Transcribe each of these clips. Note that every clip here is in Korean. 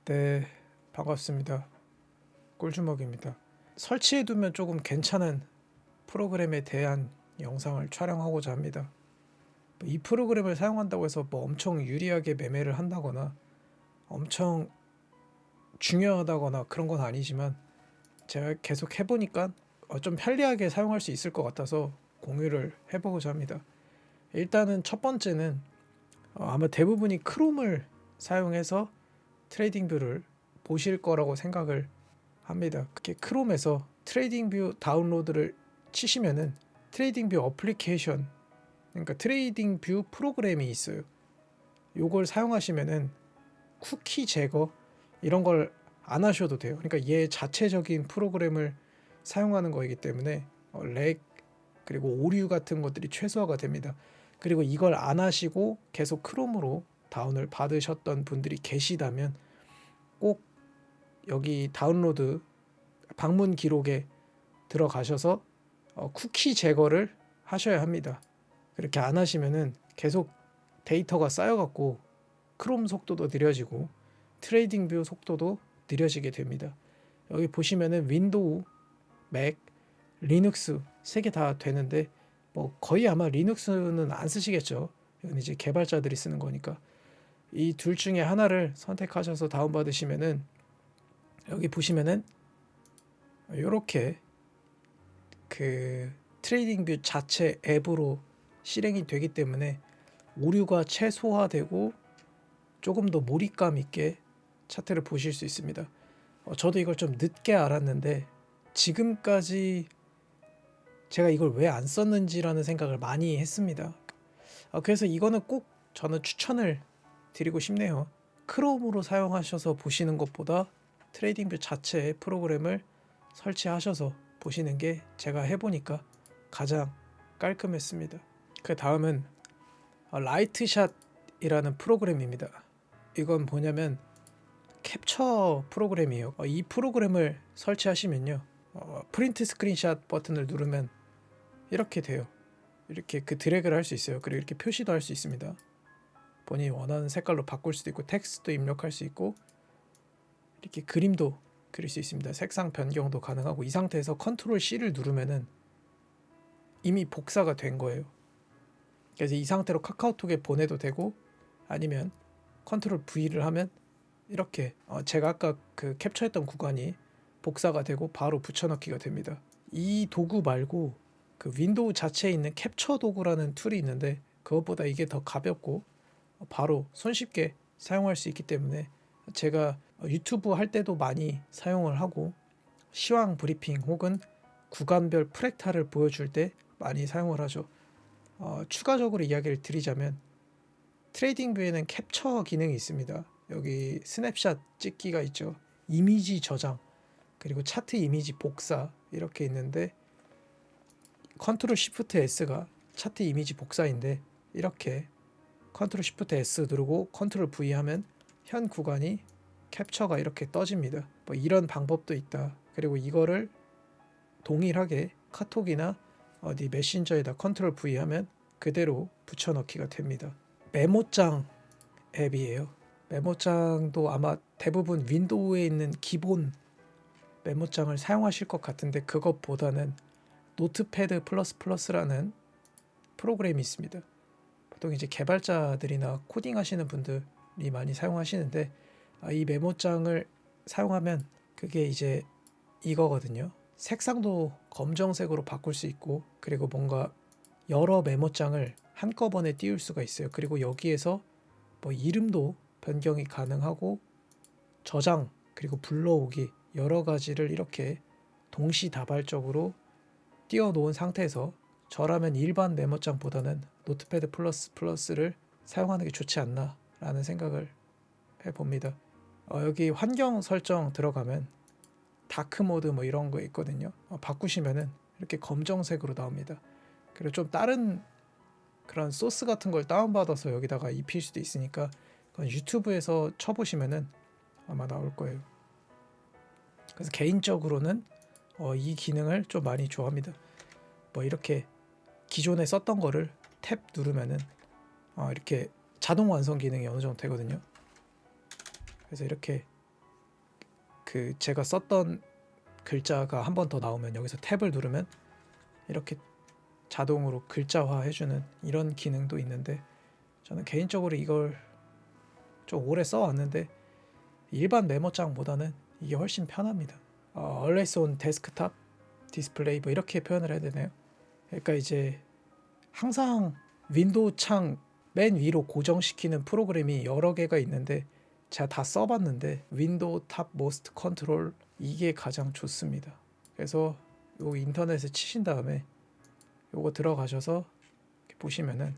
네, 반갑습니다. 꿀주먹입니다. 설치해두면 조금 괜찮은 프로그램에 대한 영상을 촬영하고자 합니다. 이 프로그램을 사용한다고 해서 뭐 엄청 유리하게 매매를 한다거나 엄청 중요하다거나 그런 건 아니지만 제가 계속 해보니까 좀 편리하게 사용할 수 있을 것 같아서 공유를 해보고자 합니다. 일단은 첫 번째는 아마 대부분이 크롬을 사용해서 트레이딩 뷰를 보실 거라고 생각을 합니다. 그게 크롬에서 트레이딩 뷰 다운로드를 치시면은 트레이딩 뷰 어플리케이션, 그러니까 트레이딩 뷰 프로그램이 있어요. 요걸 사용하시면은 쿠키 제거 이런 걸 안 하셔도 돼요. 그러니까 얘 자체적인 프로그램을 사용하는 거이기 때문에 렉 그리고 오류 같은 것들이 최소화가 됩니다. 그리고 이걸 안 하시고 계속 크롬으로 다운을 받으셨던 분들이 계시다면 꼭 여기 다운로드 방문 기록에 들어가셔서 쿠키 제거를 하셔야 합니다. 그렇게 안 하시면은 계속 데이터가 쌓여갖고 크롬 속도도 느려지고 트레이딩 뷰 속도도 느려지게 됩니다. 여기 보시면은 윈도우, 맥, 리눅스 세 개 다 되는데 뭐 거의 아마 리눅스는 안 쓰시겠죠. 이건 이제 개발자들이 쓰는 거니까 이 둘 중에 하나를 선택하셔서 다운받으시면은 여기 보시면은 이렇게 그 트레이딩 뷰 자체 앱으로 실행이 되기 때문에 오류가 최소화되고 조금 더 몰입감 있게 차트를 보실 수 있습니다. 저도 이걸 좀 늦게 알았는데 지금까지 제가 이걸 왜 안 썼는지라는 생각을 많이 했습니다. 그래서 이거는 꼭 저는 추천을 드리고 싶네요. 크롬으로 사용하셔서 보시는 것보다 트레이딩 뷰 자체의 프로그램을 설치하셔서 보시는 게 제가 해보니까 가장 깔끔했습니다. 그 다음은 라이트샷이라는 프로그램입니다. 이건 뭐냐면 캡처 프로그램이에요. 이 프로그램을 설치하시면요, 프린트 스크린샷 버튼을 누르면 이렇게 돼요. 이렇게 그 드래그를 할 수 있어요. 그리고 이렇게 표시도 할 수 있습니다. 본인이 원하는 색깔로 바꿀 수도 있고 텍스트도 입력할 수 있고 이렇게 그림도 그릴 수 있습니다. 색상 변경도 가능하고 이 상태에서 컨트롤 C를 누르면은 이미 복사가 된 거예요. 그래서 이 상태로 카카오톡에 보내도 되고 아니면 컨트롤 V를 하면 이렇게 제가 아까 그 캡처했던 구간이 복사가 되고 바로 붙여넣기가 됩니다. 이 도구 말고 그 윈도우 자체에 있는 캡처 도구라는 툴이 있는데 그것보다 이게 더 가볍고 바로 손쉽게 사용할 수 있기 때문에 제가 유튜브 할 때도 많이 사용을 하고 시황 브리핑 혹은 구간별 프랙탈을 보여줄 때 많이 사용을 하죠. 추가적으로 이야기를 드리자면 트레이딩 뷰에는 캡처 기능이 있습니다. 여기 스냅샷 찍기가 있죠. 이미지 저장 그리고 차트 이미지 복사 이렇게 있는데 컨트롤 시프트 S가 차트 이미지 복사인데 이렇게 컨트롤 시프트 S 누르고 컨트롤 V 하면 현 구간이 캡처가 이렇게 떠집니다. 뭐 이런 방법도 있다. 그리고 이거를 동일하게 카톡이나 어디 메신저에다 컨트롤 V 하면 그대로 붙여넣기가 됩니다. 메모장 앱이에요. 메모장도 아마 대부분 윈도우에 있는 기본 메모장을 사용하실 것 같은데 그것보다는 노트패드 플러스 플러스라는 프로그램이 있습니다. 보통 이제 개발자들이나 코딩 하시는 분들이 많이 사용하시는데 이 메모장을 사용하면 그게 이제 이거거든요. 색상도 검정색으로 바꿀 수 있고 그리고 뭔가 여러 메모장을 한꺼번에 띄울 수가 있어요. 그리고 여기에서 뭐 이름도 변경이 가능하고 저장 그리고 불러오기 여러 가지를 이렇게 동시다발적으로 띄워 놓은 상태에서 저라면 일반 메모장보다는 노트패드 플러스 플러스를 사용하는 게 좋지 않나 라는 생각을 해봅니다. 여기 환경 설정 들어가면 다크 모드 뭐 이런 거 있거든요. 바꾸시면은 이렇게 검정색으로 나옵니다. 그리고 좀 다른 그런 소스 같은 걸 다운받아서 여기다가 입힐 수도 있으니까 그건 유튜브에서 쳐보시면은 아마 나올 거예요. 그래서 개인적으로는 이 기능을 좀 많이 좋아합니다. 뭐 이렇게 기존에 썼던 거를 탭 누르면은 이렇게 자동 완성 기능이 어느 정도 되거든요. 그래서 이렇게 그 제가 썼던 글자가 한 번 더 나오면 여기서 탭을 누르면 이렇게 자동으로 글자화 해주는 이런 기능도 있는데, 저는 개인적으로 이걸 좀 오래 써왔는데 일반 메모장보다는 이게 훨씬 편합니다. Always on desktop display 뭐 이렇게 표현을 해야 되나요? 그러니까 이제 항상 윈도우 창 맨 위로 고정시키는 프로그램이 여러 개가 있는데 제가 다 써봤는데 윈도우 탑 모스트 컨트롤 이게 가장 좋습니다. 그래서 요 인터넷에 치신 다음에 요거 들어가셔서 이렇게 보시면은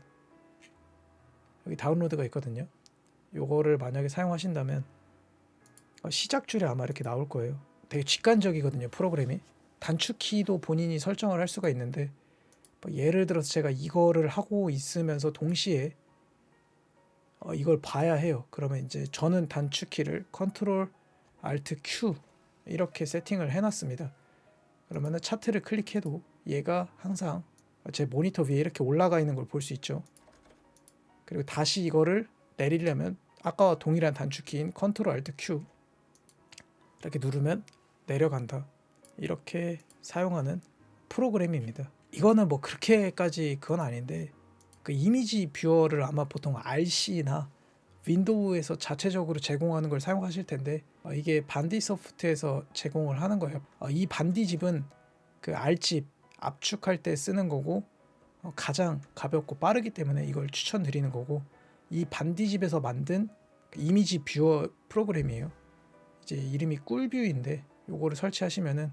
여기 다운로드가 있거든요. 요거를 만약에 사용하신다면 시작줄에 아마 이렇게 나올 거예요. 되게 직관적이거든요, 프로그램이. 단축키도 본인이 설정을 할 수가 있는데 뭐 예를 들어서 제가 이거를 하고 있으면서 동시에 이걸 봐야 해요. 그러면 이제 저는 단축키를 컨트롤 알트 Q 이렇게 세팅을 해놨습니다. 그러면은 차트를 클릭해도 얘가 항상 제 모니터 위에 이렇게 올라가 있는 걸 볼 수 있죠. 그리고 다시 이거를 내리려면 아까와 동일한 단축키인 컨트롤 알트 Q 이렇게 누르면 내려간다. 이렇게 사용하는 프로그램입니다. 이거는 뭐 그렇게까지 그건 아닌데 그 이미지 뷰어를 아마 보통 RC나 윈도우에서 자체적으로 제공하는 걸 사용하실 텐데 이게 반디 소프트에서 제공을 하는 거예요. 이 반디집은 그 R집 압축할 때 쓰는 거고 가장 가볍고 빠르기 때문에 이걸 추천드리는 거고, 이 반디집에서 만든 이미지 뷰어 프로그램이에요. 이제 이름이 꿀뷰인데 요거를 설치하시면은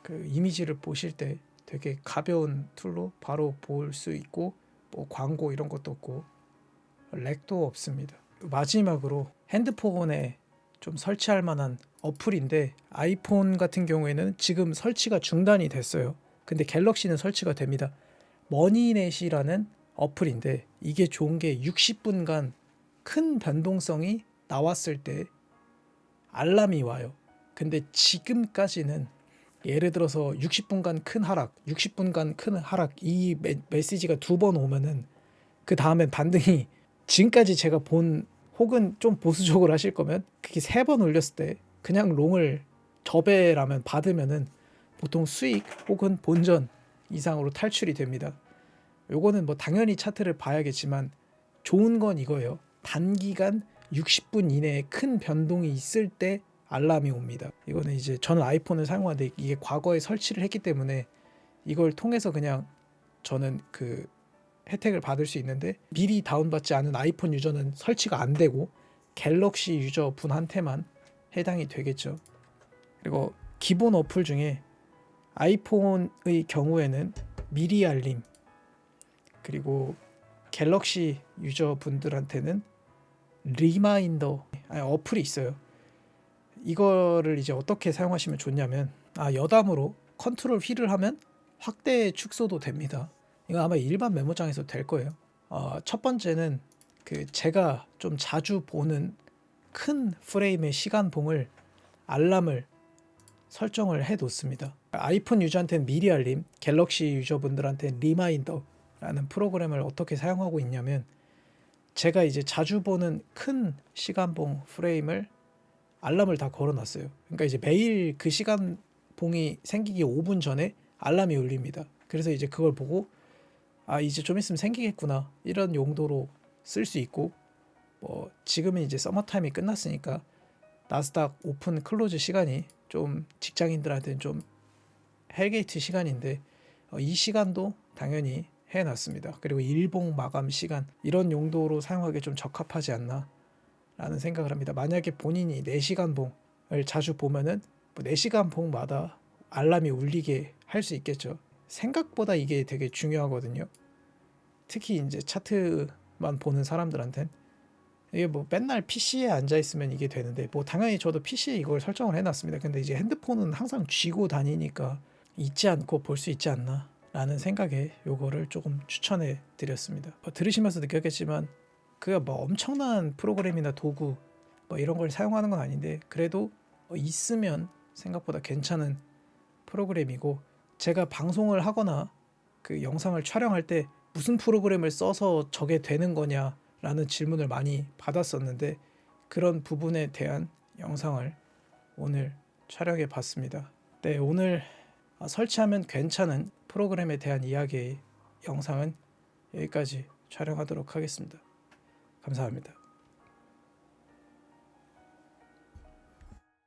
그 이미지를 보실 때 되게 가벼운 툴로 바로 볼 수 있고 뭐 광고 이런 것도 없고 렉도 없습니다. 마지막으로 핸드폰에 좀 설치할 만한 어플인데 아이폰 같은 경우에는 지금 설치가 중단이 됐어요. 근데 갤럭시는 설치가 됩니다. 머니넷이라는 어플인데 이게 좋은 게 60분간 큰 변동성이 나왔을 때 알람이 와요. 근데 지금까지는 예를 들어서 60분간 큰 하락, 60분간 큰 하락 이 메시지가 2번 오면은 그 다음엔 반등이 지금까지 제가 본, 혹은 좀 보수적으로 하실 거면 그게 3번 올렸을 때 그냥 롱을 저배라면 받으면은 보통 수익 혹은 본전 이상으로 탈출이 됩니다. 요거는 뭐 당연히 차트를 봐야겠지만 좋은 건 이거예요. 단기간 60분 이내에 큰 변동이 있을 때 알람이 옵니다. 이거는 이제 저는 아이폰을 사용하는데 이게 과거에 설치를 했기 때문에 이걸 통해서 그냥 저는 그 혜택을 받을 수 있는데, 미리 다운받지 않은 아이폰 유저는 설치가 안 되고 갤럭시 유저 분한테만 해당이 되겠죠. 그리고 기본 어플 중에 아이폰의 경우에는 미리 알림, 그리고 갤럭시 유저 분들한테는 리마인더 어플이 있어요. 이거를 이제 어떻게 사용하시면 좋냐면 여담으로 컨트롤 휠을 하면 확대 축소도 됩니다. 이거 아마 일반 메모장에서 될 거예요. 첫 번째는 그 제가 좀 자주 보는 큰 프레임의 시간봉을 알람을 설정을 해 놓습니다. 아이폰 유저한테는 미리 알림, 갤럭시 유저분들한테는 리마인더라는 프로그램을 어떻게 사용하고 있냐면, 제가 이제 자주 보는 큰 시간봉 프레임을 알람을 다 걸어놨어요. 그러니까 이제 매일 그 시간봉이 생기기 5분 전에 알람이 울립니다. 그래서 이제 그걸 보고 이제 좀 있으면 생기겠구나 이런 용도로 쓸 수 있고, 뭐 지금은 이제 서머타임이 끝났으니까 나스닥 오픈 클로즈 시간이 좀 직장인들한테는 좀 헬게이트 시간인데 이 시간도 당연히 해놨습니다. 그리고 일봉 마감 시간 이런 용도로 사용하기 좀 적합하지 않나 라는 생각을 합니다. 만약에 본인이 4시간 봉을 자주 보면은 뭐 4시간 봉마다 알람이 울리게 할 수 있겠죠. 생각보다 이게 되게 중요하거든요. 특히 이제 차트만 보는 사람들한텐 이게 뭐 맨날 PC에 앉아 있으면 이게 되는데, 뭐 당연히 저도 PC에 이걸 설정을 해놨습니다. 근데 이제 핸드폰은 항상 쥐고 다니니까 잊지 않고 볼 수 있지 않나 라는 생각에 요거를 조금 추천해 드렸습니다. 들으시면서 느꼈겠지만 그가 뭐 엄청난 프로그램이나 도구 뭐 이런 걸 사용하는 건 아닌데 그래도 있으면 생각보다 괜찮은 프로그램이고, 제가 방송을 하거나 그 영상을 촬영할 때 무슨 프로그램을 써서 저게 되는 거냐라는 질문을 많이 받았었는데 그런 부분에 대한 영상을 오늘 촬영해 봤습니다. 네, 오늘 설치하면 괜찮은 프로그램에 대한 이야기 영상은 여기까지 촬영하도록 하겠습니다. 감사합니다.